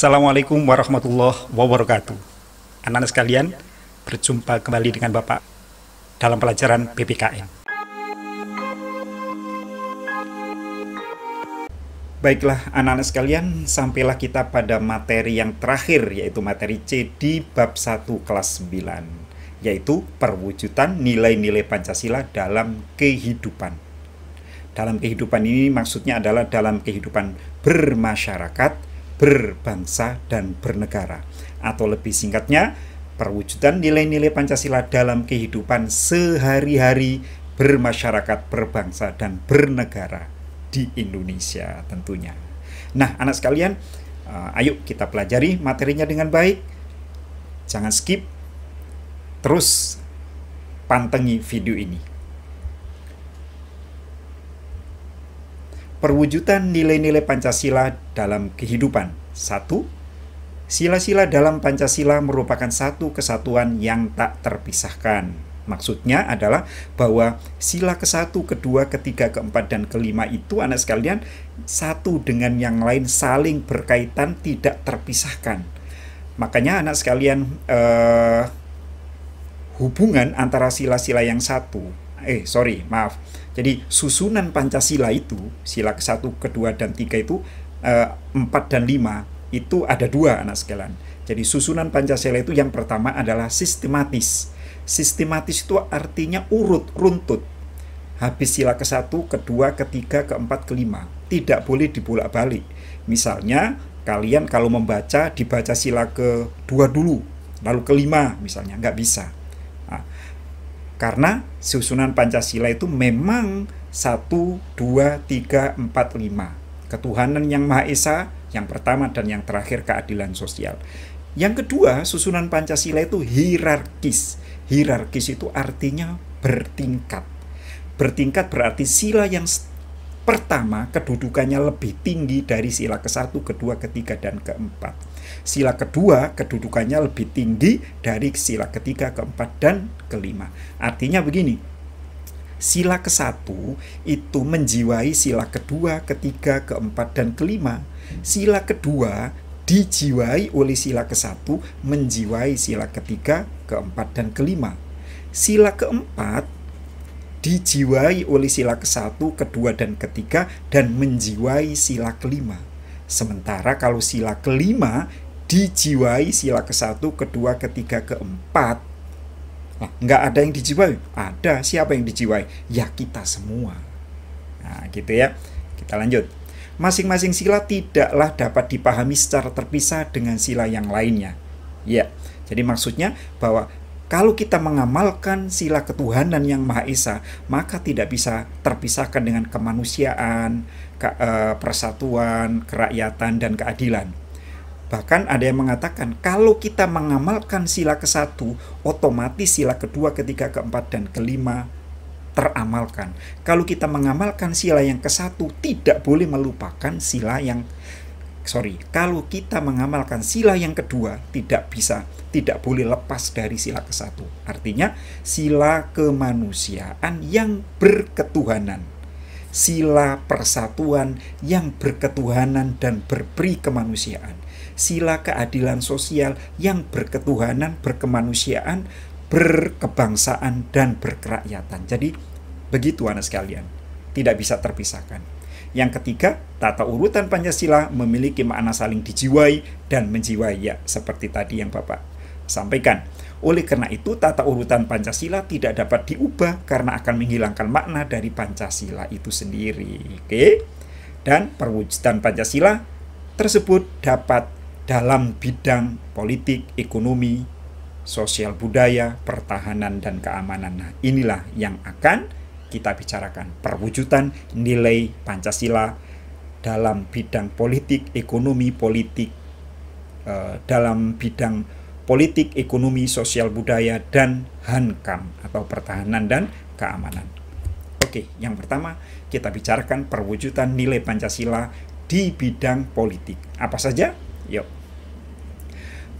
Assalamualaikum warahmatullahi wabarakatuh. Anak-anak sekalian, berjumpa kembali dengan Bapak dalam pelajaran PPKN. Baiklah anak-anak sekalian, sampailah kita pada materi yang terakhir, yaitu materi C di bab 1 kelas 9, yaitu perwujudan nilai-nilai Pancasila dalam kehidupan. Dalam kehidupan ini maksudnya adalah dalam kehidupan bermasyarakat, berbangsa, dan bernegara. Atau lebih singkatnya, perwujudan nilai-nilai Pancasila dalam kehidupan sehari-hari bermasyarakat, berbangsa, dan bernegara di Indonesia tentunya. Nah, anak sekalian, ayo kita pelajari materinya dengan baik. Jangan skip, terus pantengi video ini. Perwujudan nilai-nilai Pancasila dalam kehidupan. 1. Sila-sila dalam Pancasila merupakan satu kesatuan yang tak terpisahkan. Maksudnya adalah bahwa sila ke-1, ke-2, ke-3, ke-4, dan ke-5 itu anak sekalian satu dengan yang lain saling berkaitan, tidak terpisahkan. Makanya anak sekalian hubungan antara sila-sila yang jadi susunan Pancasila itu, sila ke-1, ke-2, dan 3 itu 4 dan 5 itu ada 2 anak sekalian. Jadi susunan Pancasila itu yang pertama adalah sistematis. Sistematis itu artinya urut, runtut. Habis sila ke-1, ke-2, ke-3, ke-4, ke-5. Tidak boleh dibolak-balik. Misalnya kalian kalau membaca, dibaca sila ke-2 dulu, lalu ke-5 misalnya, nggak bisa. Karena susunan Pancasila itu memang 1, 2, 3, 4, 5. Ketuhanan yang Maha Esa, yang pertama, dan yang terakhir keadilan sosial. Yang kedua, susunan Pancasila itu hierarkis. Hierarkis itu artinya bertingkat. Bertingkat berarti sila yang pertama kedudukannya lebih tinggi dari sila ke-1, ke-2, ke-3, dan ke-4. Sila kedua kedudukannya lebih tinggi dari sila ke-3, ke-4, dan ke-5. Artinya begini, sila ke-1 itu menjiwai sila ke-2, ke-3, ke-4, dan ke-5. Sila kedua dijiwai oleh sila ke-1, menjiwai sila ke-3, ke-4, dan ke-5. Sila ke-4 dijiwai oleh sila ke-1, ke-2, dan ke-3, dan menjiwai sila ke-5. Sementara kalau sila ke-5 dijiwai sila ke-1, ke-2, ke-3, ke-4, nggak ada yang dijiwai. Ada, siapa yang dijiwai? Ya kita semua. Nah gitu ya. Kita lanjut. Masing-masing sila tidaklah dapat dipahami secara terpisah dengan sila yang lainnya. Ya, jadi maksudnya bahwa kalau kita mengamalkan sila ketuhanan yang Maha Esa, maka tidak bisa terpisahkan dengan kemanusiaan, persatuan, kerakyatan, dan keadilan. Bahkan ada yang mengatakan, kalau kita mengamalkan sila ke-1, otomatis sila ke-2, ke-3, ke-4, dan ke-5 teramalkan. Kalau kita mengamalkan sila yang ke-1, tidak boleh melupakan sila yang kalau kita mengamalkan sila yang kedua, tidak boleh lepas dari sila ke-1. Artinya sila kemanusiaan yang berketuhanan, sila persatuan yang berketuhanan dan berperi kemanusiaan, sila keadilan sosial yang berketuhanan, berkemanusiaan, berkebangsaan, dan berkerakyatan. Jadi begitu anak sekalian, tidak bisa terpisahkan. Yang ketiga, tata urutan Pancasila memiliki makna saling dijiwai dan menjiwai, ya seperti tadi yang Bapak sampaikan. Oleh karena itu, tata urutan Pancasila tidak dapat diubah karena akan menghilangkan makna dari Pancasila itu sendiri. Oke? Dan perwujudan Pancasila tersebut dapat dalam bidang politik, ekonomi, sosial budaya, pertahanan, dan keamanan. Nah, inilah yang akan kita bicarakan, perwujudan nilai Pancasila dalam bidang politik, ekonomi, dalam bidang politik, ekonomi, sosial budaya, dan HANKAM atau pertahanan dan keamanan. Oke, yang pertama kita bicarakan perwujudan nilai Pancasila di bidang politik. Apa saja? Yuk.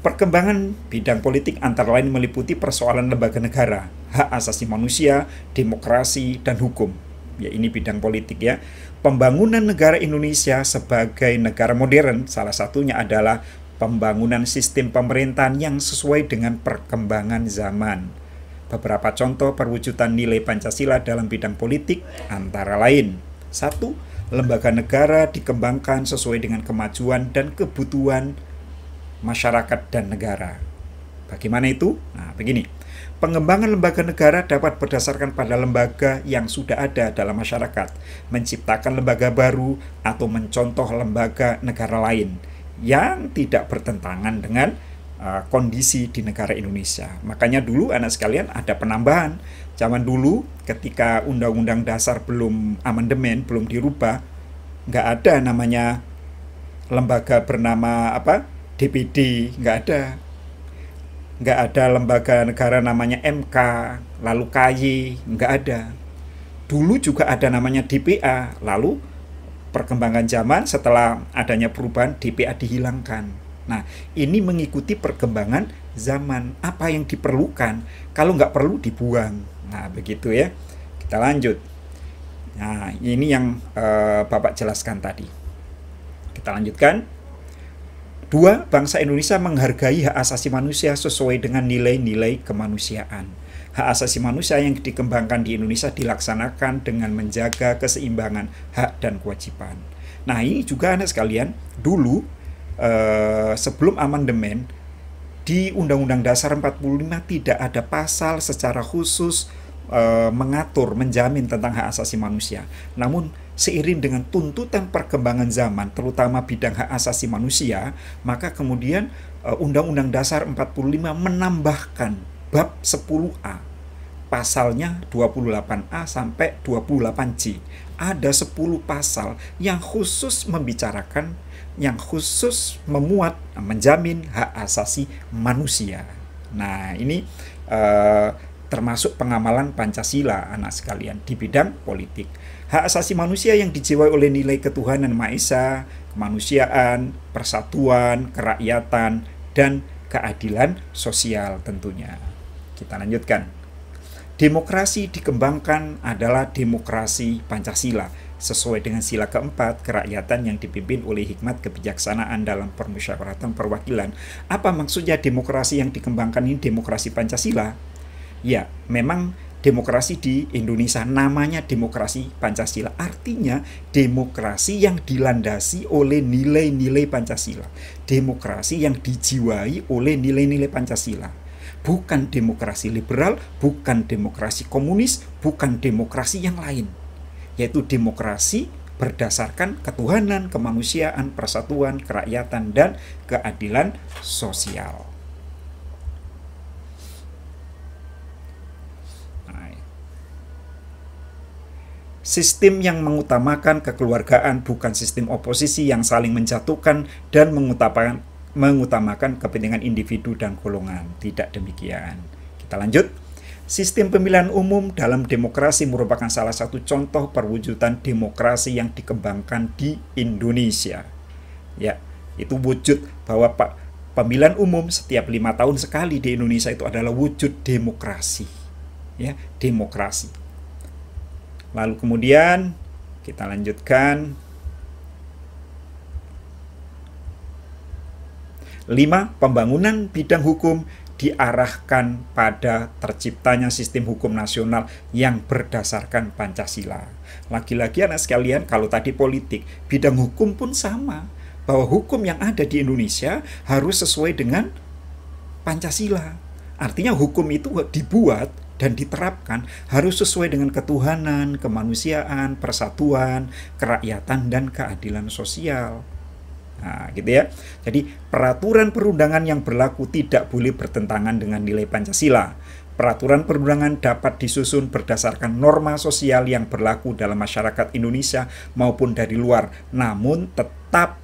Perkembangan bidang politik antara lain meliputi persoalan lembaga negara, hak asasi manusia, demokrasi, dan hukum. Ya, ini bidang politik ya. Pembangunan negara Indonesia sebagai negara modern, salah satunya adalah pembangunan sistem pemerintahan yang sesuai dengan perkembangan zaman. Beberapa contoh perwujudan nilai Pancasila dalam bidang politik antara lain: 1. Lembaga negara dikembangkan sesuai dengan kemajuan dan kebutuhan masyarakat dan negara. Bagaimana itu? Nah, begini. Pengembangan lembaga negara dapat berdasarkan pada lembaga yang sudah ada dalam masyarakat, menciptakan lembaga baru, atau mencontoh lembaga negara lain yang tidak bertentangan dengan kondisi di negara Indonesia. Makanya dulu anak sekalian ada penambahan. Zaman dulu ketika Undang-Undang Dasar belum amandemen, belum dirubah, nggak ada namanya lembaga bernama DPD, nggak ada. Nggak ada lembaga negara namanya MK, lalu KY, nggak ada. Dulu juga ada namanya DPA, lalu perkembangan zaman setelah adanya perubahan DPA dihilangkan. Nah, ini mengikuti perkembangan zaman. Apa yang diperlukan, kalau nggak perlu dibuang. Nah, begitu ya. Kita lanjut. Nah, ini yang Bapak jelaskan tadi. Kita lanjutkan. 2. Bangsa Indonesia menghargai hak asasi manusia sesuai dengan nilai-nilai kemanusiaan. Hak asasi manusia yang dikembangkan di Indonesia dilaksanakan dengan menjaga keseimbangan hak dan kewajiban. Nah, ini juga anak sekalian, dulu sebelum amandemen di Undang-Undang Dasar 45 tidak ada pasal secara khusus mengatur, menjamin tentang hak asasi manusia. Namun seiring dengan tuntutan perkembangan zaman, terutama bidang hak asasi manusia, maka kemudian Undang-Undang Dasar 45 menambahkan bab 10A. Pasalnya 28A sampai 28C. Ada 10 pasal yang khusus membicarakan, yang khusus memuat, menjamin hak asasi manusia. Nah, ini termasuk pengamalan Pancasila anak sekalian di bidang politik. Hak asasi manusia yang dijiwai oleh nilai ketuhanan Maha Esa, kemanusiaan, persatuan, kerakyatan, dan keadilan sosial tentunya. Kita lanjutkan. Demokrasi dikembangkan adalah demokrasi Pancasila, sesuai dengan sila keempat, kerakyatan yang dipimpin oleh hikmat kebijaksanaan dalam permusyawaratan perwakilan. Apa maksudnya demokrasi yang dikembangkan ini demokrasi Pancasila? Ya, memang demokrasi di Indonesia namanya demokrasi Pancasila. Artinya demokrasi yang dilandasi oleh nilai-nilai Pancasila. Demokrasi yang dijiwai oleh nilai-nilai Pancasila. Bukan demokrasi liberal, bukan demokrasi komunis, bukan demokrasi yang lain. Yaitu demokrasi berdasarkan ketuhanan, kemanusiaan, persatuan, kerakyatan, dan keadilan sosial. Sistem yang mengutamakan kekeluargaan, bukan sistem oposisi yang saling menjatuhkan dan mengutamakan kepentingan individu dan golongan. Tidak demikian. Kita lanjut. Sistem pemilihan umum dalam demokrasi merupakan salah satu contoh perwujudan demokrasi yang dikembangkan di Indonesia. Ya, itu wujud bahwa pemilihan umum setiap 5 tahun sekali di Indonesia itu adalah wujud demokrasi. Ya, demokrasi. Lalu kemudian kita lanjutkan. 5. Pembangunan bidang hukum diarahkan pada terciptanya sistem hukum nasional yang berdasarkan Pancasila. Lagi-lagi anak sekalian, kalau tadi politik, bidang hukum pun sama. Bahwa hukum yang ada di Indonesia harus sesuai dengan Pancasila. Artinya hukum itu dibuat dan diterapkan harus sesuai dengan ketuhanan, kemanusiaan, persatuan, kerakyatan, dan keadilan sosial. Nah, gitu ya. Jadi, peraturan perundangan yang berlaku tidak boleh bertentangan dengan nilai Pancasila. Peraturan perundangan dapat disusun berdasarkan norma sosial yang berlaku dalam masyarakat Indonesia maupun dari luar, namun tetap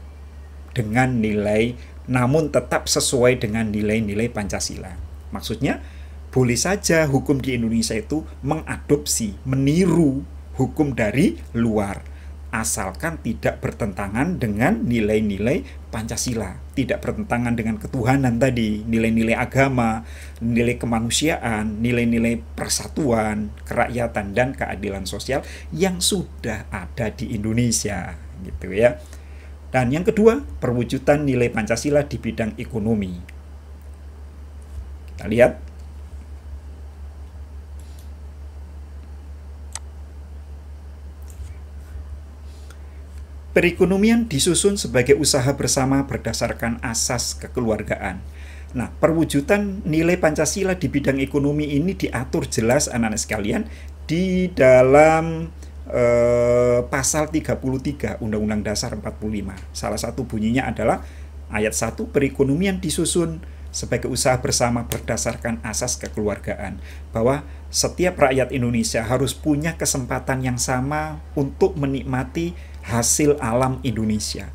sesuai dengan nilai-nilai Pancasila. Maksudnya, boleh saja hukum di Indonesia itu mengadopsi, meniru hukum dari luar, asalkan tidak bertentangan dengan nilai-nilai Pancasila, tidak bertentangan dengan ketuhanan tadi, nilai-nilai agama, nilai kemanusiaan, nilai-nilai persatuan, kerakyatan, dan keadilan sosial yang sudah ada di Indonesia, gitu ya. Dan yang kedua, perwujudan nilai Pancasila di bidang ekonomi. Kita lihat. Perekonomian disusun sebagai usaha bersama berdasarkan asas kekeluargaan. Nah, perwujudan nilai Pancasila di bidang ekonomi ini diatur jelas anak-anak sekalian di dalam pasal 33 Undang-Undang Dasar 45. Salah satu bunyinya adalah ayat 1, perekonomian disusun sebagai usaha bersama berdasarkan asas kekeluargaan. Bahwa setiap rakyat Indonesia harus punya kesempatan yang sama untuk menikmati hasil alam Indonesia.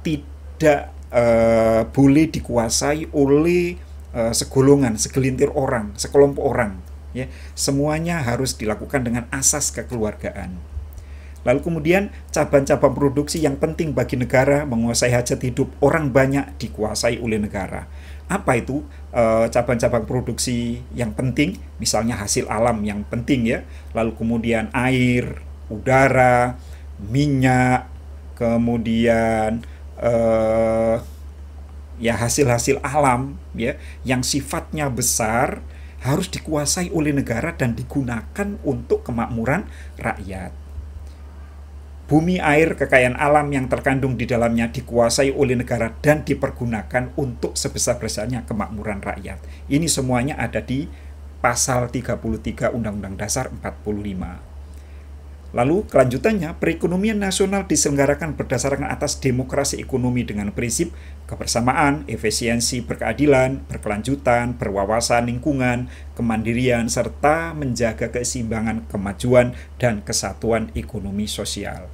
Tidak boleh dikuasai oleh segolongan, segelintir orang, sekelompok orang. Ya, semuanya harus dilakukan dengan asas kekeluargaan. Lalu kemudian cabang-cabang produksi yang penting bagi negara menguasai hajat hidup orang banyak dikuasai oleh negara. Apa itu cabang-cabang produksi yang penting? Misalnya hasil alam yang penting ya. Lalu kemudian air, udara, minyak, kemudian ya hasil-hasil alam ya yang sifatnya besar harus dikuasai oleh negara dan digunakan untuk kemakmuran rakyat. Bumi, air, kekayaan alam yang terkandung di dalamnya dikuasai oleh negara dan dipergunakan untuk sebesar-besarnya kemakmuran rakyat. Ini semuanya ada di pasal 33 Undang-Undang Dasar 45. Lalu kelanjutannya, perekonomian nasional diselenggarakan berdasarkan atas demokrasi ekonomi dengan prinsip kebersamaan, efisiensi, berkeadilan, berkelanjutan, berwawasan lingkungan, kemandirian, serta menjaga keseimbangan, kemajuan, dan kesatuan ekonomi sosial.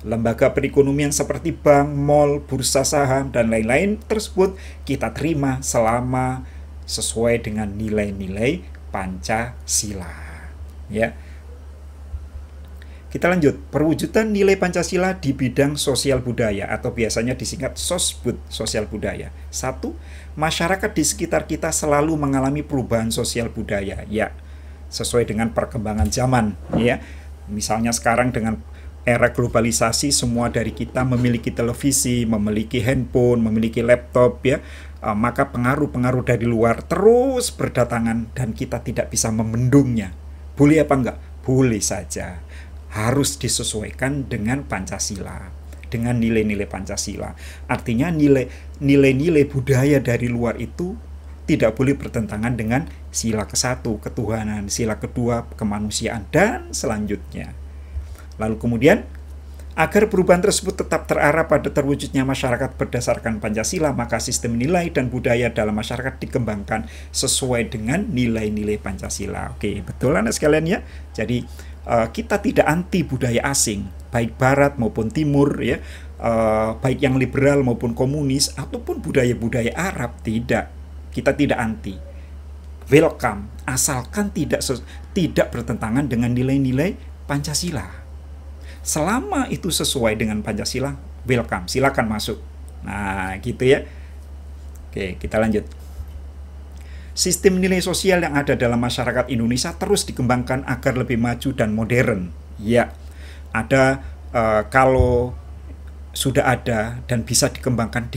Lembaga perekonomian seperti bank, mal, bursa saham, dan lain-lain tersebut kita terima selama sesuai dengan nilai-nilai Pancasila. Ya. Kita lanjut, perwujudan nilai Pancasila di bidang sosial budaya atau biasanya disingkat SOSBUD, sosial budaya. 1. Masyarakat di sekitar kita selalu mengalami perubahan sosial budaya, ya, sesuai dengan perkembangan zaman, ya. Misalnya sekarang dengan era globalisasi, semua dari kita memiliki televisi, memiliki handphone, memiliki laptop, ya. Maka pengaruh-pengaruh dari luar terus berdatangan dan kita tidak bisa membendungnya. Boleh apa enggak? Boleh saja. Harus disesuaikan dengan Pancasila, dengan nilai-nilai Pancasila. Artinya nilai-nilai budaya dari luar itu tidak boleh bertentangan dengan sila ke-1, ketuhanan, sila kedua, kemanusiaan, dan selanjutnya. Lalu kemudian, agar perubahan tersebut tetap terarah pada terwujudnya masyarakat berdasarkan Pancasila, maka sistem nilai dan budaya dalam masyarakat dikembangkan sesuai dengan nilai-nilai Pancasila. Oke, betul anak sekalian ya. Jadi, kita tidak anti budaya asing, baik barat maupun timur ya, baik yang liberal maupun komunis ataupun budaya-budaya Arab, tidak. Kita tidak anti. Welcome, asalkan tidak bertentangan dengan nilai-nilai Pancasila. Selama itu sesuai dengan Pancasila, welcome, silakan masuk. Nah, gitu ya. Oke, kita lanjut. Sistem nilai sosial yang ada dalam masyarakat Indonesia terus dikembangkan agar lebih maju dan modern. Ya, ada kalau sudah ada dan bisa dikembangkan.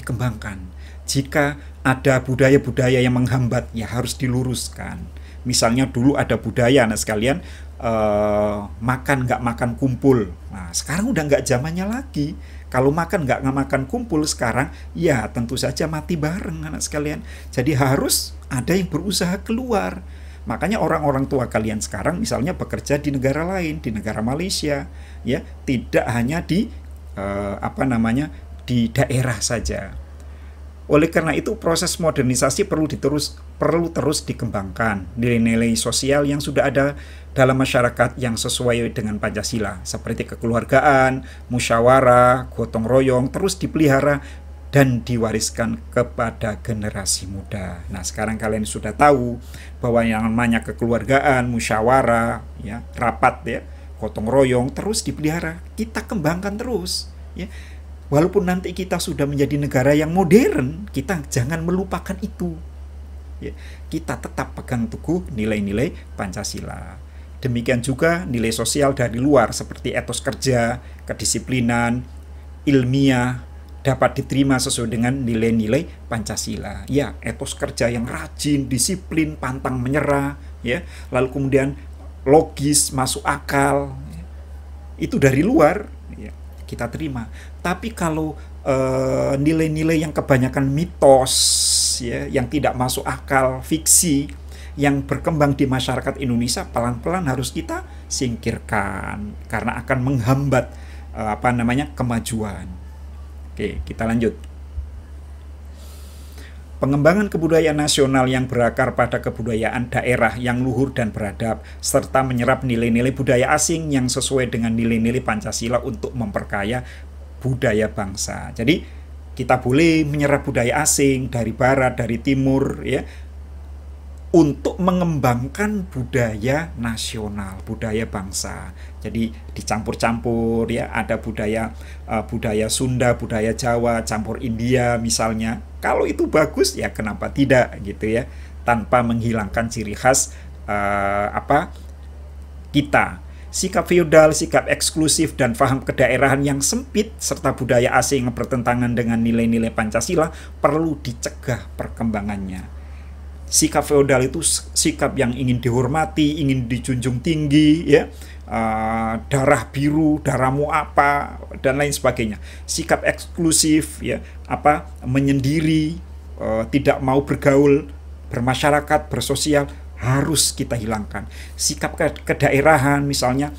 Jika ada budaya-budaya yang menghambat, ya harus diluruskan. Misalnya dulu ada budaya anak sekalian, makan nggak makan kumpul. Nah, sekarang udah nggak zamannya lagi. Kalau makan nggak makan kumpul sekarang, ya tentu saja mati bareng anak sekalian. Jadi harus ada yang berusaha keluar. Makanya orang-orang tua kalian sekarang misalnya bekerja di negara lain, di negara Malaysia, ya tidak hanya di di daerah saja. Oleh karena itu proses modernisasi perlu terus dikembangkan. Nilai-nilai sosial yang sudah ada dalam masyarakat yang sesuai dengan Pancasila seperti kekeluargaan, musyawarah, gotong royong terus dipelihara dan diwariskan kepada generasi muda. Nah, sekarang kalian sudah tahu bahwa yang namanya kekeluargaan, musyawarah, ya, rapat ya, gotong royong terus dipelihara. Kita kembangkan terus, ya. Walaupun nanti kita sudah menjadi negara yang modern, kita jangan melupakan itu. Ya, kita tetap pegang teguh nilai-nilai Pancasila. Demikian juga nilai sosial dari luar seperti etos kerja, kedisiplinan, ilmiah, dapat diterima sesuai dengan nilai-nilai Pancasila. Ya, etos kerja yang rajin, disiplin, pantang menyerah, ya. Lalu kemudian logis, masuk akal. Ya. Itu dari luar, ya, kita terima. Tapi kalau nilai-nilai yang kebanyakan mitos, ya, yang tidak masuk akal, fiksi, yang berkembang di masyarakat Indonesia, pelan-pelan harus kita singkirkan karena akan menghambat kemajuan. Oke, kita lanjut. Pengembangan kebudayaan nasional yang berakar pada kebudayaan daerah yang luhur dan beradab, serta menyerap nilai-nilai budaya asing yang sesuai dengan nilai-nilai Pancasila untuk memperkaya budaya bangsa. Jadi, kita boleh menyerap budaya asing dari barat, dari timur, ya, untuk mengembangkan budaya nasional, budaya bangsa. Jadi dicampur-campur, ya, ada budaya Sunda, budaya Jawa, campur India misalnya. Kalau itu bagus, ya kenapa tidak gitu ya, tanpa menghilangkan ciri khas kita. Sikap feodal, sikap eksklusif, dan paham kedaerahan yang sempit, serta budaya asing yang bertentangan dengan nilai-nilai Pancasila perlu dicegah perkembangannya. Sikap feodal itu sikap yang ingin dihormati, ingin dijunjung tinggi, ya, darah biru, darahmu apa, dan lain sebagainya. Sikap eksklusif, ya, menyendiri, tidak mau bergaul, bermasyarakat, bersosial, harus kita hilangkan. Sikap kedaerahan, misalnya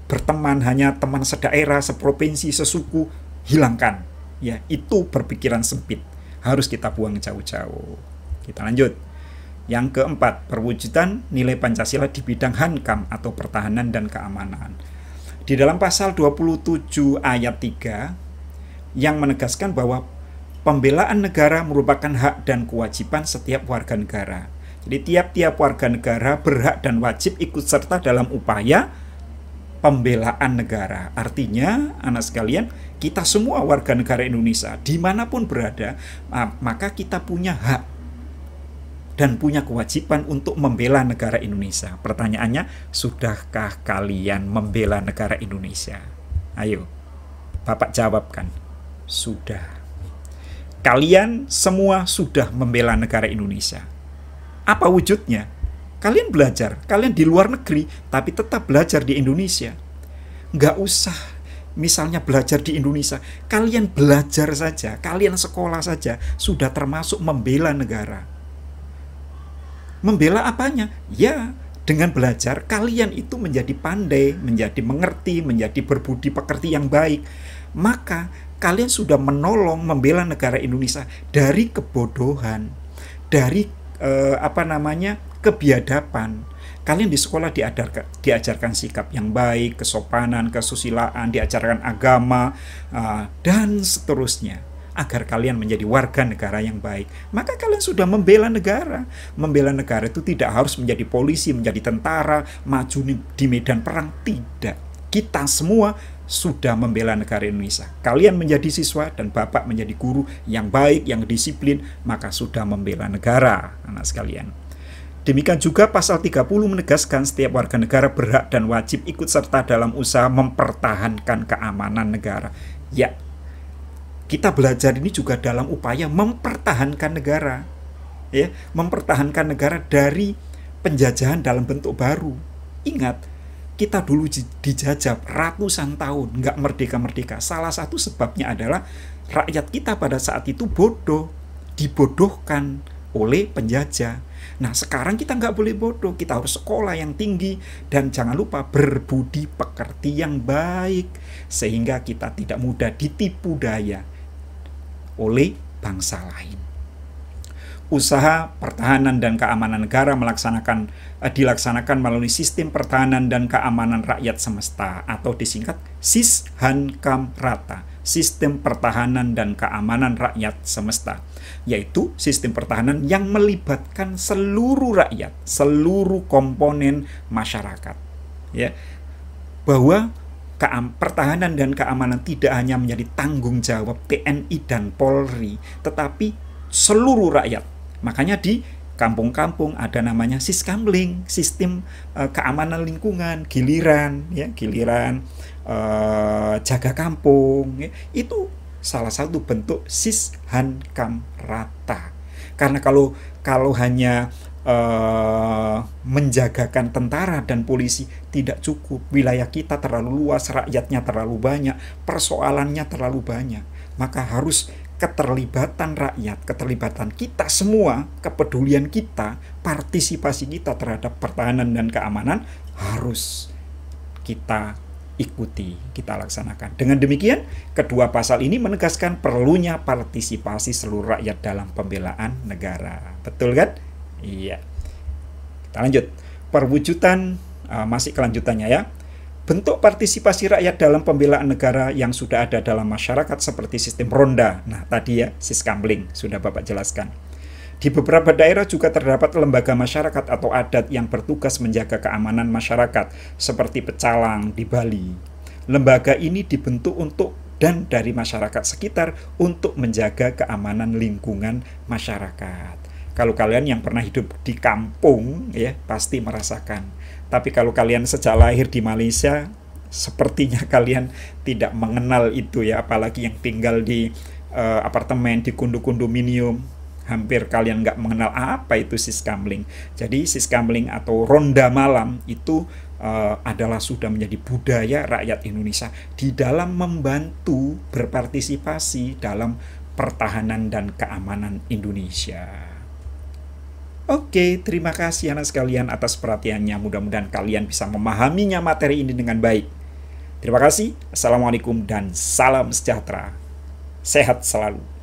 berteman hanya teman sedaerah, seprovinsi, sesuku, hilangkan. Ya, itu berpikiran sempit, harus kita buang jauh-jauh. Kita lanjut. Yang keempat, perwujudan nilai Pancasila di bidang Hankam atau pertahanan dan keamanan. Di dalam pasal 27 ayat 3 yang menegaskan bahwa pembelaan negara merupakan hak dan kewajiban setiap warga negara. Jadi tiap-tiap warga negara berhak dan wajib ikut serta dalam upaya pembelaan negara. Artinya, anak sekalian, kita semua warga negara Indonesia, dimanapun berada, maka kita punya hak dan punya kewajiban untuk membela negara Indonesia. Pertanyaannya, sudahkah kalian membela negara Indonesia? Ayo, Bapak jawabkan. Sudah. Kalian semua sudah membela negara Indonesia. Apa wujudnya? Kalian belajar, kalian di luar negeri, tapi tetap belajar di Indonesia. Nggak usah misalnya belajar di Indonesia, kalian belajar saja, kalian sekolah saja, sudah termasuk membela negara. Membela apanya? Ya, dengan belajar kalian itu menjadi pandai, menjadi mengerti, menjadi berbudi pekerti yang baik. Maka kalian sudah menolong membela negara Indonesia dari kebodohan, dari kebiadaban. Kalian di sekolah diajarkan sikap yang baik, kesopanan, kesusilaan, diajarkan agama, dan seterusnya, agar kalian menjadi warga negara yang baik. Maka kalian sudah membela negara. Membela negara itu tidak harus menjadi polisi, menjadi tentara, maju di medan perang. Tidak. Kita semua sudah membela negara Indonesia. Kalian menjadi siswa dan Bapak menjadi guru yang baik, yang disiplin, maka sudah membela negara, anak sekalian. Demikian juga pasal 30 menegaskan setiap warga negara berhak dan wajib ikut serta dalam usaha mempertahankan keamanan negara. Ya, kita belajar ini juga dalam upaya mempertahankan negara, ya, mempertahankan negara dari penjajahan dalam bentuk baru. Ingat, kita dulu dijajah ratusan tahun, nggak merdeka-merdeka. Salah satu sebabnya adalah rakyat kita pada saat itu bodoh, dibodohkan oleh penjajah. Nah, sekarang kita nggak boleh bodoh, kita harus sekolah yang tinggi, dan jangan lupa berbudi pekerti yang baik, sehingga kita tidak mudah ditipu daya oleh bangsa lain. Usaha pertahanan dan keamanan negara dilaksanakan melalui sistem pertahanan dan keamanan rakyat semesta, atau disingkat SIS-HANKAM-RATA, sistem pertahanan dan keamanan rakyat semesta, yaitu sistem pertahanan yang melibatkan seluruh rakyat, seluruh komponen masyarakat, ya, bahwa pertahanan dan keamanan tidak hanya menjadi tanggung jawab TNI dan Polri, tetapi seluruh rakyat. Makanya di kampung-kampung ada namanya Siskamling, sistem keamanan lingkungan, giliran jaga kampung, ya. Itu salah satu bentuk sishankam rata. Karena kalau hanya menjagakan tentara dan polisi tidak cukup. Wilayah kita terlalu luas, rakyatnya terlalu banyak, persoalannya terlalu banyak. Maka harus keterlibatan rakyat, keterlibatan kita semua, kepedulian kita, partisipasi kita terhadap pertahanan dan keamanan harus kita ikuti, kita laksanakan. Dengan demikian, kedua pasal ini menegaskan perlunya partisipasi seluruh rakyat dalam pembelaan negara. Betul kan? Iya. Kita lanjut. Perwujudan, masih kelanjutannya ya. Bentuk partisipasi rakyat dalam pembelaan negara yang sudah ada dalam masyarakat seperti sistem ronda. Nah, tadi ya, siskamling, sudah Bapak jelaskan. Di beberapa daerah juga terdapat lembaga masyarakat atau adat yang bertugas menjaga keamanan masyarakat, seperti pecalang di Bali. Lembaga ini dibentuk untuk dan dari masyarakat sekitar untuk menjaga keamanan lingkungan masyarakat. Kalau kalian yang pernah hidup di kampung ya pasti merasakan. Tapi kalau kalian sejak lahir di Malaysia, sepertinya kalian tidak mengenal itu ya, apalagi yang tinggal di apartemen, di kondominium. Hampir kalian nggak mengenal apa itu siskamling. Jadi siskamling atau ronda malam itu adalah sudah menjadi budaya rakyat Indonesia di dalam membantu berpartisipasi dalam pertahanan dan keamanan Indonesia. Oke, terima kasih anak sekalian atas perhatiannya. Mudah-mudahan kalian bisa memahaminya materi ini dengan baik. Terima kasih. Assalamualaikum dan salam sejahtera. Sehat selalu.